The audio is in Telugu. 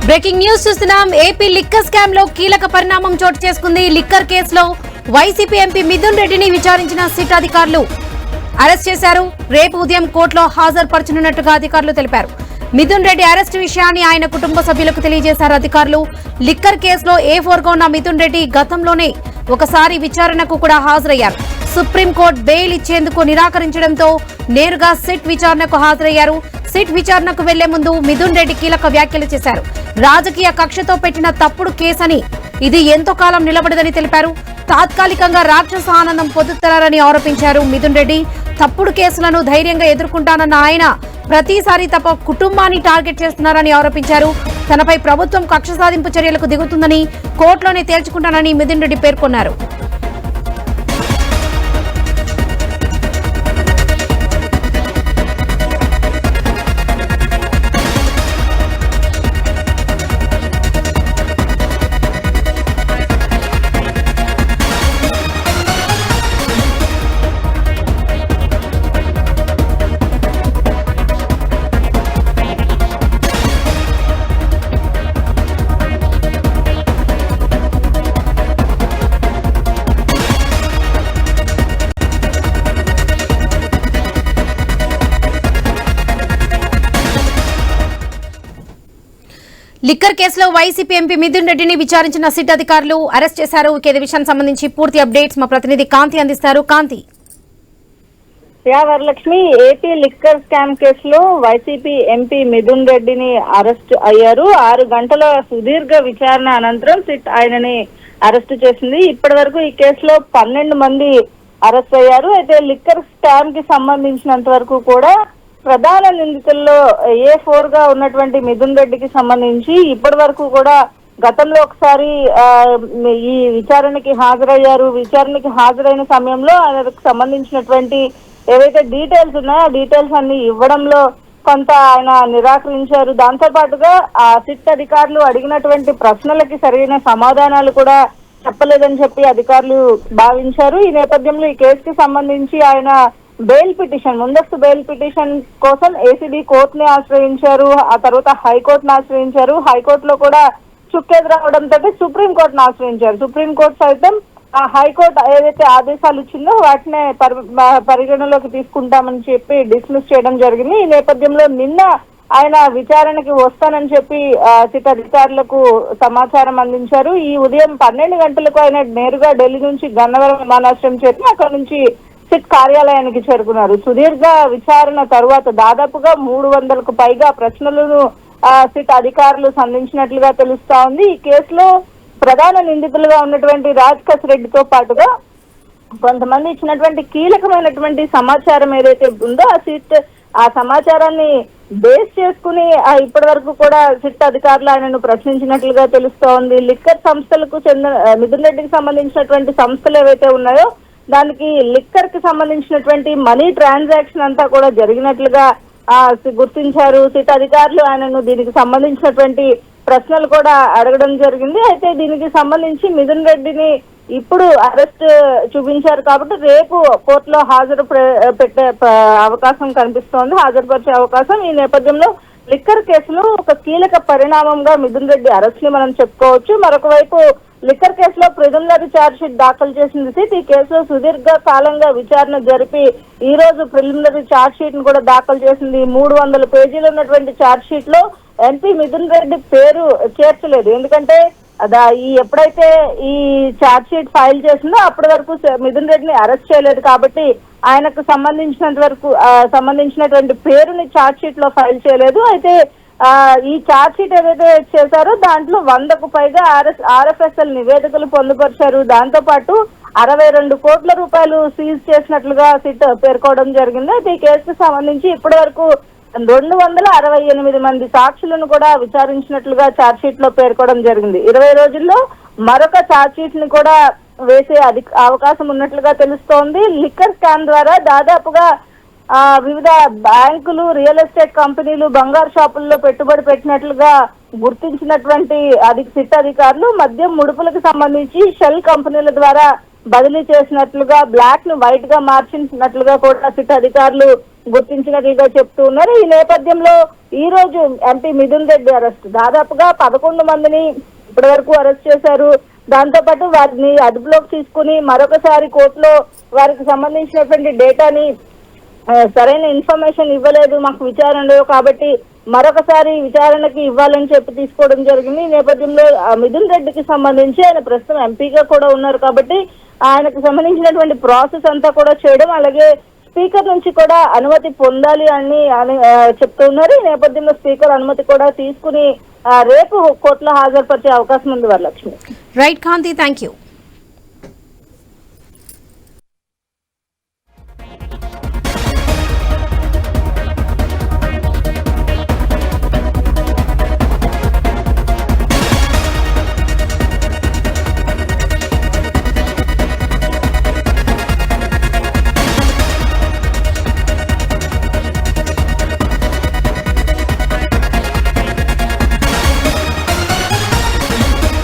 బ్రేకింగ్ న్యూస్ చూస్తున్నాం. ఏపీ లిక్కర్ స్కామ్ లో కీలక పరిణామం చోటు చేసుకుంది. లిక్కర్ కేసులో వైసీపీ ఎంపీ మిథున్ రెడ్డిని విచారించిన సిట్ అధికారులు అరెస్ట్ చేశారు. రేపు ఉదయం కోర్టులో హాజరుపరచనున్నట్టుగా అధికారులు తెలిపారు. మిథున్ రెడ్డి అరెస్టు విషయాన్ని ఆయన కుటుంబ సభ్యులకు తెలియజేశారు అధికారులు. లిక్కర్ కేసులో A4గా ఉన్న మిథున్ రెడ్డి గతంలోనే ఒకసారి విచారణకు కూడా హాజరయ్యారు. సుప్రీంకోర్టు బెయిల్ ఇచ్చేందుకు నిరాకరించడంతో నేరుగా సిట్ విచారణకు హాజరయ్యారు. సిట్ విచారణకు వెళ్లే ముందు మిథున్ రెడ్డి కీలక వ్యాఖ్యలు చేశారు. రాజకీయ కక్షతో పెట్టిన తప్పుడు కేసని, ఇది ఎంతో కాలం నిలబడదని తెలిపారు. తాత్కాలికంగా రాక్షస ఆనందం పొందుతున్నారని ఆరోపించారు మిథున్ రెడ్డి. తప్పుడు కేసులను ధైర్యంగా ఎదుర్కొంటానన్న ఆయన ప్రతిసారి తప్ప కుటుంబాన్ని టార్గెట్ చేస్తున్నారని ఆరోపించారు. తనపై ప్రభుత్వం కక్ష సాధింపు చర్యలకు దిగుతుందని కోర్టులోనే తేల్చుకుంటానని మిథున్ రెడ్డి పేర్కొన్నారు. లిక్కర్ కేసులో వైసీపీ ఎంపీ మిథున్ రెడ్డిని విచారించిన సిట్ అధికారులు అరెస్ట్ చేశారు. ఇదే విషయానికి సంబంధించి పూర్తి అప్డేట్స్ మా ప్రతినిధి కాంతి అందిస్తారు. కాంతి. వరలక్ష్మి, ఏపీ లిక్కర్ స్కామ్ కేసులో వైసీపీ ఎంపీ మిథున్ రెడ్డిని అరెస్ట్ అయ్యారు. 6 గంటల సుదీర్ఘ విచారణ అనంతరం సిట్ ఆయనని అరెస్ట్ చేసింది. ఇప్పటి వరకు ఈ కేసులో 12 మంది అరెస్ట్ అయ్యారు. అయితే లిక్కర్ స్కామ్ కి సంబంధించినంత వరకు కూడా ప్రధాన నిందితుల్లో A4గా ఉన్నటువంటి మిథున్ రెడ్డికి సంబంధించి ఇప్పటి వరకు కూడా గతంలో ఒకసారి ఈ విచారణకి హాజరయ్యారు. విచారణకి హాజరైన సమయంలో ఆయనకు సంబంధించినటువంటి ఏవైతే డీటెయిల్స్ ఉన్నాయో ఆ డీటెయిల్స్ అన్ని ఇవ్వడంలో కొంత ఆయన నిరాకరించారు. దాంతో పాటుగా ఆ సిట్ అధికారులు అడిగినటువంటి ప్రశ్నలకి సరైన సమాధానాలు కూడా చెప్పలేదని చెప్పి అధికారులు భావించారు. ఈ నేపథ్యంలో ఈ కేసుకి సంబంధించి ఆయన బెయిల్ పిటిషన్, ముందస్తు బెయిల్ పిటిషన్ కోసం ఏసీబీ కోర్టుని ఆశ్రయించారు. ఆ తర్వాత హైకోర్టును ఆశ్రయించారు. హైకోర్టులో కూడా చుక్కెదురవడంతో సుప్రీంకోర్టును ఆశ్రయించారు. సుప్రీంకోర్టు సైతం ఆ హైకోర్టు ఏదైతే ఆదేశాలు ఇచ్చిందో వాటినే పరిగణలోకి తీసుకుంటామని చెప్పి డిస్మిస్ చేయడం జరిగింది. ఈ నేపథ్యంలో నిన్న ఆయన విచారణకి వస్తానని చెప్పి సిట్ అధికారులకు సమాచారం అందించారు. ఈ ఉదయం 12 గంటలకు ఆయన నేరుగా ఢిల్లీ నుంచి గన్నవరం విమానాశ్రయం చేరి అక్కడ నుంచి సిట్ కార్యాలయానికి చేరుకున్నారు. సుదీర్ఘ విచారణ తరువాత దాదాపుగా 300కు పైగా ప్రశ్నలను సిట్ అధికారులు సంధించినట్లుగా తెలుస్తా ఉంది. ఈ కేసులో ప్రధాన నిందితులుగా ఉన్నటువంటి రాజ్ రెడ్డితో పాటుగా కొంతమంది ఇచ్చినటువంటి కీలకమైనటువంటి సమాచారం ఏదైతే ఉందో ఆ సమాచారాన్ని బేస్ చేసుకుని ఇప్పటి వరకు కూడా సిట్ అధికారులు ఆయనను ప్రశ్నించినట్లుగా తెలుస్తా ఉంది. లిక్కర్ సంస్థలకు చెందిన మిథున్ రెడ్డికి సంబంధించినటువంటి సంస్థలు ఏవైతే ఉన్నాయో దానికి లిక్కర్ కి సంబంధించినటువంటి మనీ ట్రాన్సాక్షన్ అంతా కూడా జరిగినట్లుగా గుర్తించారు సిట్ అధికారులు. ఆయనను దీనికి సంబంధించినటువంటి ప్రశ్నలు కూడా అడగడం జరిగింది. అయితే దీనికి సంబంధించి మిథున్ రెడ్డిని ఇప్పుడు అరెస్ట్ చూపించారు కాబట్టి రేపు కోర్టులో పెట్టే అవకాశం కనిపిస్తోంది, హాజరుపరిచే అవకాశం. ఈ నేపథ్యంలో లిక్కర్ కేసులో ఒక కీలక పరిణామంగా మిథున్ రెడ్డి అరెస్ట్ ని మనం చెప్పుకోవచ్చు. మరొక వైపు లిక్కర్ కేసులో ప్రిలిమినరీ ఛార్జ్ షీట్ దాఖలు చేసింది సిట్. ఈ కేసులో సుదీర్ఘ కాలంగా విచారణ జరిపి ఈ రోజు ప్రిలిమినరీ ఛార్జ్ షీట్ ను కూడా దాఖలు చేసింది. 300 పేజీలు ఉన్నటువంటి ఛార్జ్ షీట్ లో ఎంపీ మిథున్ రెడ్డి పేరు చేర్చలేదు. ఎందుకంటే ఎప్పుడైతే ఈ ఛార్జ్ షీట్ ఫైల్ చేసిందో అప్పటి వరకు మిథున్ రెడ్డిని అరెస్ట్ చేయలేదు కాబట్టి ఆయనకు సంబంధించినటువంటి పేరుని ఛార్జ్ షీట్ లో ఫైల్ చేయలేదు. అయితే ఈ ఛార్జ్ షీట్ ఏదైతే చేశారో దాంట్లో 100కు పైగా ఆర్ఎఫ్ఎస్ఎల్ నివేదికలు పొందుపరిచారు. దాంతో పాటు 62 కోట్ల రూపాయలు సీజ్ చేసినట్లుగా సిట్ పేర్కోవడం జరిగింది. అయితే ఈ కేసుకు సంబంధించి ఇప్పటి వరకు 268 మంది సాక్షులను కూడా విచారించినట్లుగా ఛార్జ్ షీట్ లో పేర్కోవడం జరిగింది. 20 రోజుల్లో మరొక ఛార్జ్ షీట్ ని కూడా వేసే అవకాశం ఉన్నట్లుగా తెలుస్తోంది. లిక్కర్ స్కామ్ ద్వారా దాదాపుగా వివిధ బ్యాంకులు, రియల్ ఎస్టేట్ కంపెనీలు, బంగారు షాపుల్లో పెట్టుబడి పెట్టినట్లుగా గుర్తించినటువంటి సిట్ అధికారులు మద్యం ముడుపులకు సంబంధించి షెల్ కంపెనీల ద్వారా బదిలీ చేసినట్లుగా, బ్లాక్ ను వైట్ గా మార్చినట్లుగా కూడా సిట్ అధికారులు గుర్తించినట్లుగా చెప్తూ ఉన్నారు. ఈ నేపథ్యంలో ఈ రోజు ఎంపీ మిథున్ రెడ్డి అరెస్ట్, దాదాపుగా 11 మందిని ఇప్పటి వరకు అరెస్ట్ చేశారు. దాంతో పాటు వారిని అదుపులోకి తీసుకుని మరొకసారి కోర్టులో వారికి సంబంధించినటువంటి డేటాని సరైన ఇన్ఫర్మేషన్ ఇవ్వలేదు మాకు విచారణలో, కాబట్టి మరొకసారి విచారణకి ఇవ్వాలని చెప్పి తీసుకోవడం జరిగింది. ఈ నేపథ్యంలో మిథున్ రెడ్డికి సంబంధించి ఆయన ప్రస్తుతం ఎంపీగా కూడా ఉన్నారు కాబట్టి ఆయనకు సంబంధించినటువంటి ప్రాసెస్ అంతా కూడా చేయడం, అలాగే స్పీకర్ నుంచి కూడా అనుమతి పొందాలి అని చెప్తూ ఉన్నారు. ఈ నేపథ్యంలో స్పీకర్ అనుమతి కూడా తీసుకుని రేపు కోర్టులో హాజరుపరిచే అవకాశం ఉంది Varalakshmi. Right Kanthi, thank you.